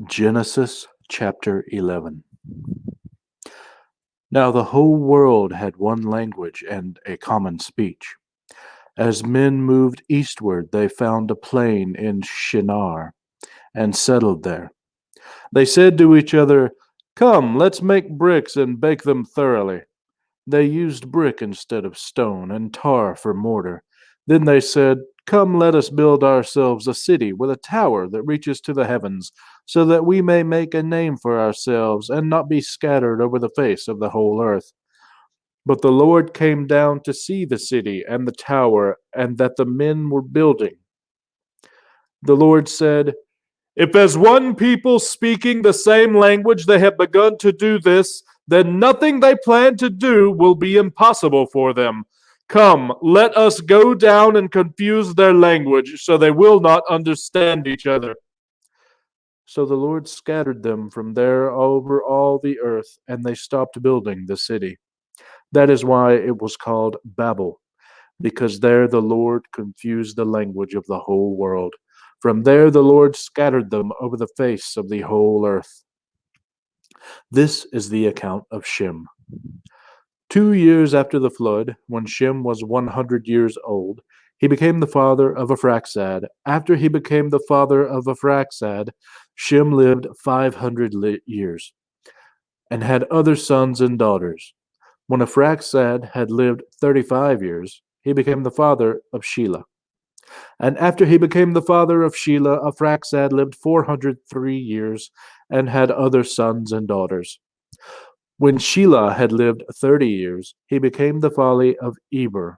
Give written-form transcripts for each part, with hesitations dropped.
Genesis chapter 11. Now the whole world had one language and a common speech. As men moved eastward, they found a plain in Shinar and settled there. They said to each other, "Come, let's make bricks and bake them thoroughly." They used brick instead of stone and tar for mortar. Then they said, "Come, let us build ourselves a city with a tower that reaches to the heavens, so that we may make a name for ourselves and not be scattered over the face of the whole earth." But the Lord came down to see the city and the tower and that the men were building. The Lord said, "If as one people speaking the same language they have begun to do this, then nothing they plan to do will be impossible for them. Come, let us go down and confuse their language, so they will not understand each other." So the Lord scattered them from there over all the earth, and they stopped building the city. That is why it was called Babel, because there the Lord confused the language of the whole world. From there the Lord scattered them over the face of the whole earth. This is the account of Shem. 2 years after the flood, when Shem was 100 years old, he became the father of Arphaxad. After he became the father of Arphaxad, Shem lived 500 years and had other sons and daughters. When Arphaxad had lived 35 years, he became the father of Shelah. And after he became the father of Shelah, Arphaxad lived 403 years and had other sons and daughters. When Shelah had lived 30 years, he became the father of Eber.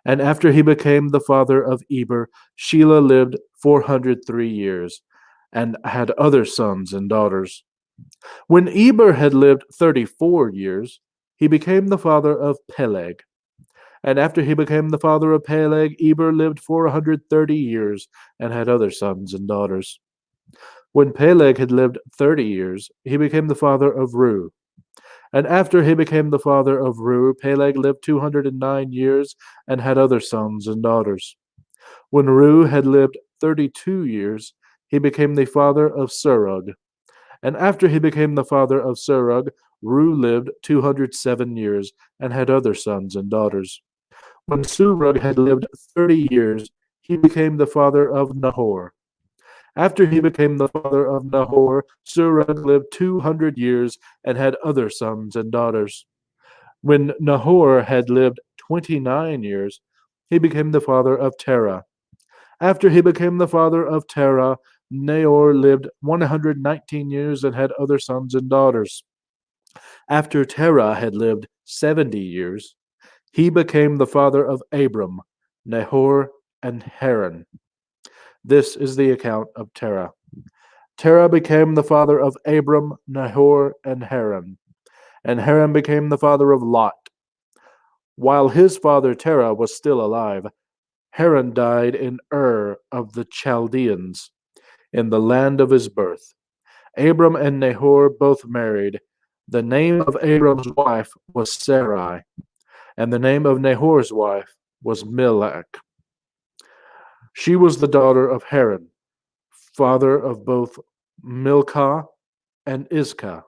And after he became the father of Eber, Shelah lived 403 years and had other sons and daughters. When Eber had lived 34 years, he became the father of Peleg. And after he became the father of Peleg, Eber lived 430 years and had other sons and daughters. When Peleg had lived 30 years, he became the father of Reu. And after he became the father of Reu, Peleg lived 209 years and had other sons and daughters. When Reu had lived 32 years, he became the father of Serug. And after he became the father of Serug, Reu lived 207 years and had other sons and daughters. When Serug had lived 30 years, he became the father of Nahor. After he became the father of Nahor, Serug lived 200 years and had other sons and daughters. When Nahor had lived 29 years, he became the father of Terah. After he became the father of Terah, Nahor lived 119 years and had other sons and daughters. After Terah had lived 70 years, he became the father of Abram, Nahor, and Haran. This is the account of Terah. Terah became the father of Abram, Nahor, and Haran. And Haran became the father of Lot. While his father Terah was still alive, Haran died in Ur of the Chaldeans, in the land of his birth. Abram and Nahor both married. The name of Abram's wife was Sarai, and the name of Nahor's wife was Milcah. She was the daughter of Haran, father of both Milcah and Iscah.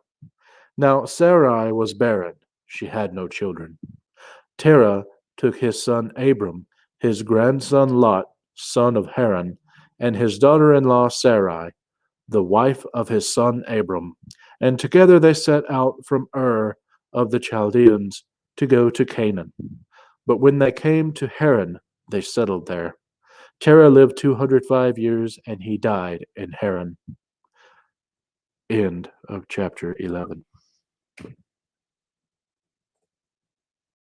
Now Sarai was barren, she had no children. Terah took his son Abram, his grandson Lot, son of Haran, and his daughter-in-law Sarai, the wife of his son Abram, and together they set out from Ur of the Chaldeans to go to Canaan. But when they came to Haran, they settled there. Terah lived 205 years, and he died in Haran. End of chapter 11.